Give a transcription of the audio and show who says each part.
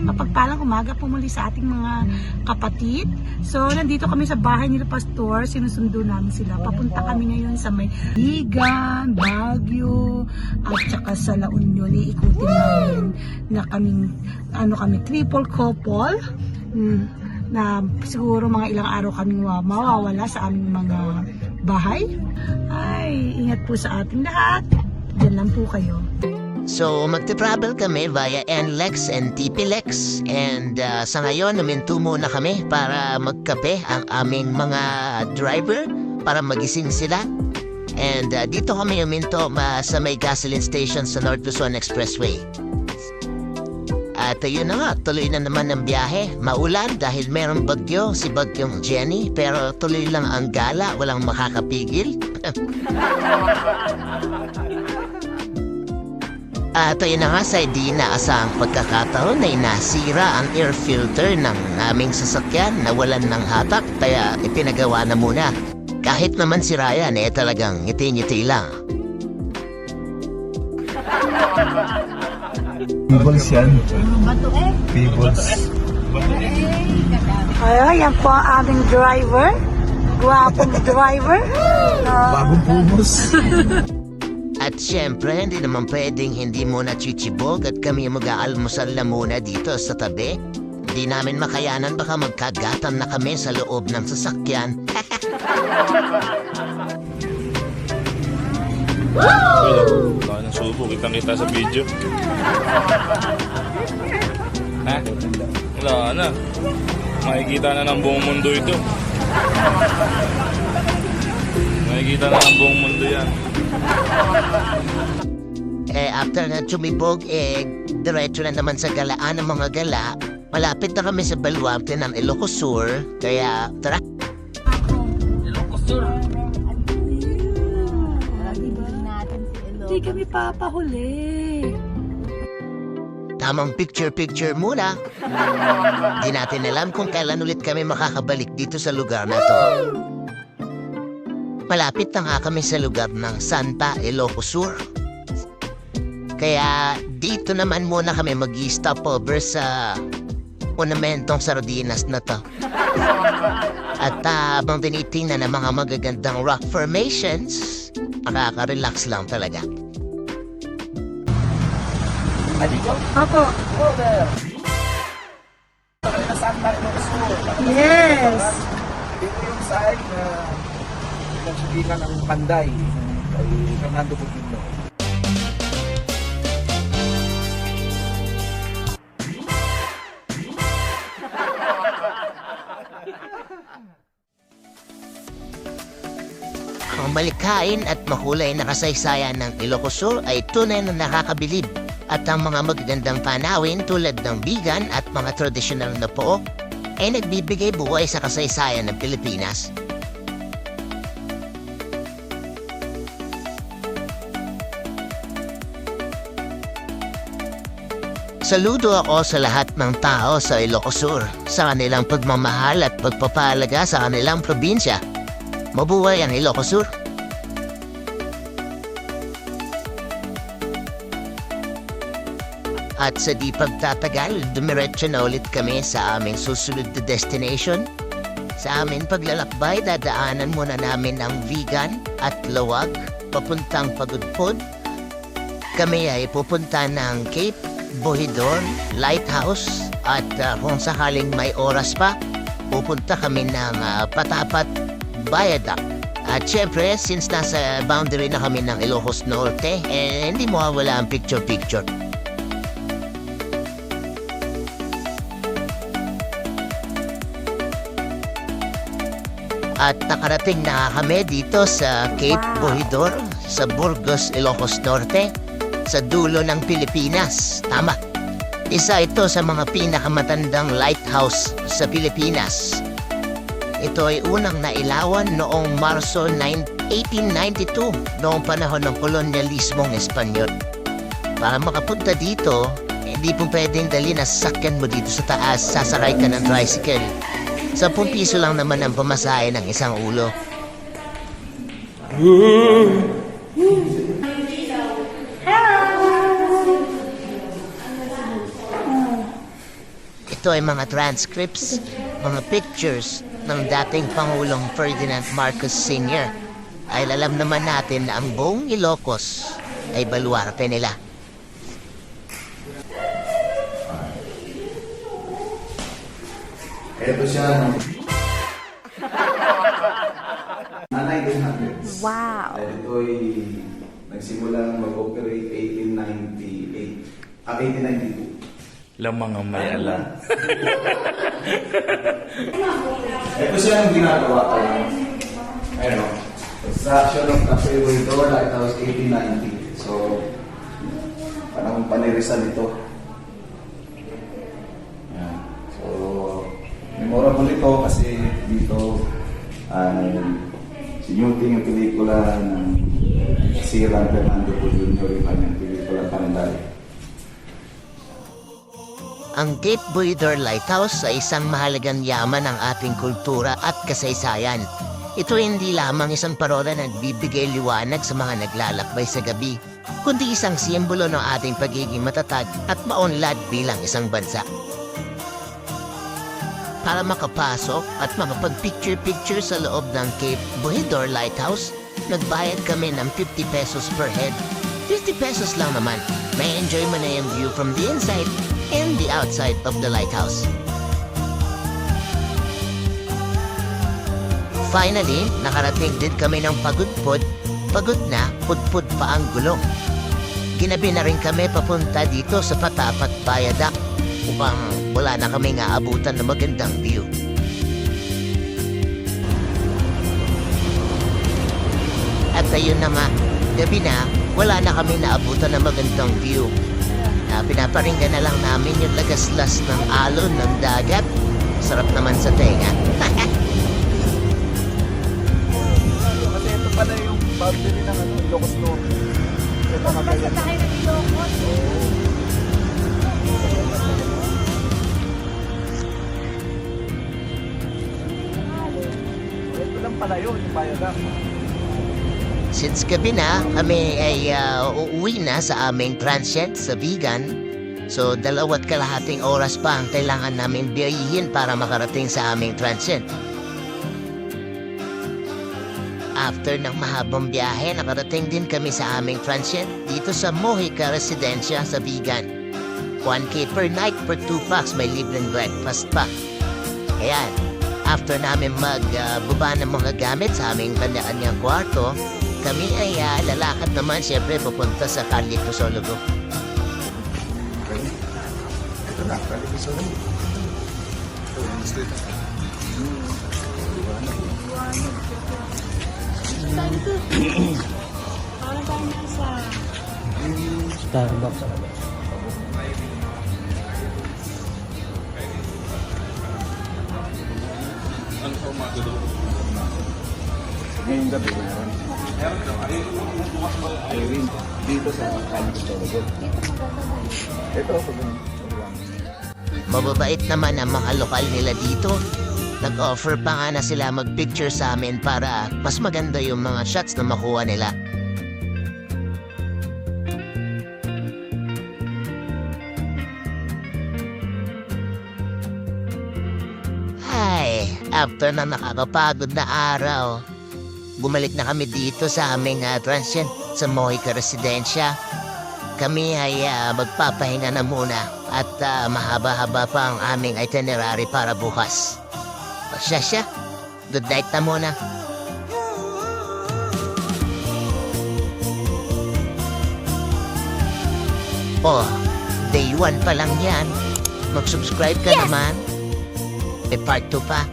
Speaker 1: mapagpalang umaga po muli sa ating mga kapatid. So, nandito kami sa bahay nila Pastor. Sinusundo namin sila. Papunta kami ngayon sa may Ligan, Baguio, at saka sa La Union. Iikutin namin na kami triple couple. Na siguro mga ilang araw kaming mawawala sa aming mga bahay. Ay, ingat po sa ating lahat. Diyan lang po kayo.
Speaker 2: So, magte-travel kami via NLEX and TPLEX. And sa ngayon, naminto muna kami para magkape ang aming mga driver para magising sila. And dito kami uminto sa may gasoline station sa North Luzon Expressway. At yun na nga, tuloy na naman ang biyahe. Maulan dahil merong bagyo, si Bagyong Jenny. Pero tuloy lang ang gala, walang makakapigil. At ayun na nga sa di inaasahang pagkakataon na nasira ang air filter ng aming sasakyan na walan ng hatak, kaya ipinagawa na muna. Kahit naman si Ryan talagang ngiti-ngiti lang.
Speaker 3: Peoples yan.
Speaker 1: Bato
Speaker 3: Peoples.
Speaker 1: Ay, yan po ang aming driver. Guwapong driver.
Speaker 3: Bagong pumos.
Speaker 2: At syempre, hindi naman pwedeng hindi muna chichibog at kami mag-aalmusal na muna dito sa tabi. Hindi namin makayanan, baka magkagatan na kami sa loob ng sasakyan.
Speaker 4: Wala nang subo, kitang-kita sa video. Ha? Wala na. Makikita na ng buong mundo ito. Makikita na ng buong mundo yan.
Speaker 2: After na tumibog, diretso na naman sa galaan ng mga gala. Malapit na kami sa baluarte ng Ilocos Sur, kaya tara.
Speaker 4: Ilocos Sur.
Speaker 1: Hindi kami papahuli.
Speaker 2: Tamang picture-picture muna. Di natin alam kung kailan ulit kami makakabalik dito sa lugar na to. Malapit na nga kami sa lugar ng Santa Ilocos Sur. Kaya dito naman muna kami mag-stopover sa monumentong Sardinas na to. At habang tinitingnan ng mga magagandang rock formations, makaka-relax lang talaga.
Speaker 1: Opo. Yes.
Speaker 3: Ito yung side na nagsugikan ng Panday kay Fernando Pugino.
Speaker 2: Ang malikain at makulay na kasaysayan ng Ilocos Sur ay tunay na nakakabilib. At ang mga magagandang tanawin tulad ng bigan at mga tradisyonal na pook ay nagbibigay buhay sa kasaysayan ng Pilipinas. Saludo ako sa lahat ng tao sa Ilocos Sur sa kanilang pagmamahal at pagpapahalaga sa kanilang probinsya. Mabuhay ang Ilocos Sur! At sa di pagtatagal, dumiretso na ulit kami sa aming susunod na destination. Sa aming paglalakbay, dadaanan muna namin ang Vigan at Lawag, papuntang Pagudpod. Kami ay pupunta ng Cape Bohidor Lighthouse at kung sakaling may oras pa, pupunta kami ng Patapat Viaduct. At syempre, since nasa boundary na kami ng Ilocos Norte, hindi mawawala ang picture-picture. At nakarating na kami dito sa Cape Bohidor, sa Burgos, Ilocos Norte, sa dulo ng Pilipinas. Tama. Isa ito sa mga pinakamatandang lighthouse sa Pilipinas. Ito ay unang nailawan noong Marso 1892, noong panahon ng kolonyalismong Espanyol. Para makapunta dito, hindi po pwedeng dali na sasakyan mo dito sa taas, sasakay ka ng tricycle. 10 piso lang naman ang pamasahe ng isang ulo. ito ay mga transcripts, mga pictures ng dating Pangulong Ferdinand Marcos Sr. Ay alam naman natin na ang buong Ilocos ay baluarte nila.
Speaker 3: Ito siya. Na 1900s.
Speaker 5: Wow.
Speaker 3: Dahil ito ay nagsimulang mag-operate 1898. 1892.
Speaker 4: Lamang ang may alam.
Speaker 3: Ito siya ang ginagawa ko. Ano? Construction of Cafe Corridor Lighthouse 1890. So, panahon pa ni Rizal ito. Yan. So, memorable ito kasi dito ay sinuting yung pelikula ng si Fernando Po Jr. yung kanyang pelikula Panday.
Speaker 2: Ang Cape Buidor Lighthouse ay isang mahalagang yaman ng ating kultura at kasaysayan. Ito hindi lamang isang parola na nagbibigay liwanag sa mga naglalakbay sa gabi, kundi isang simbolo ng ating pagiging matatag at maunlad bilang isang bansa. Para makapasok at makapag-picture-picture sa loob ng Cape Buidor Lighthouse, nagbayad kami ng 50 pesos per head. 50 pesos lang naman, may enjoy mo na yung view from the inside and the outside of the lighthouse. Finally, nakarating din kami ng pagudpod. Pagod na, pudpud pa ang gulong. Ginabi na rin kami papunta dito sa Patapat Viaduct upang wala na kami nga abutan ng magandang view. At ayun na nga, gabi na, wala na kami naabutan ng magandang view. Pinaparinggan na lang namin yung lagaslas ng alon ng dagat. Sarap naman sa tenga.
Speaker 3: Kasi ito pala yung boundary ng Ilocos Norte. Ito
Speaker 5: Basta tayo ng Ilocos.
Speaker 3: Ito lang pala yun, yung viaduct.
Speaker 2: Since gabi na, kami ay uuwi na sa aming transient sa Vigan. So, 2.5 oras pa ang kailangan namin biyahin para makarating sa aming transient. After ng mahabang biyahe, nakarating din kami sa aming transient dito sa Mojica Residencia sa Vigan. 1K per night per 2 packs, may libreng breakfast pa. Ayan, after namin magbaba ng mga gamit sa aming kanya-kanyang kwarto, kami ay lalakad naman siyempre papunta sa Carlito Sologo.
Speaker 3: Ito na, Carlito Sologo.
Speaker 5: Parang tayo nasa...
Speaker 6: Starbucks.
Speaker 4: Ano pa mga
Speaker 3: Ngayong gabi, meron. Ayun, dito sa Carlito Sologo. Ito,
Speaker 2: Mababait naman ang mga lokal nila dito. Nag-offer pa nga na sila mag-picture sa amin para mas maganda yung mga shots na makuha nila. Ay, after na nakakapagod na araw, bumalik na kami dito sa aming transient sa Mojica Residencia. Kami ay magpapahinga na muna at mahaba-haba pa ang aming itinerary para bukas. Siya, good night na muna. Oh, day 1 pa lang yan. Mag-subscribe ka naman. May part 2 pa.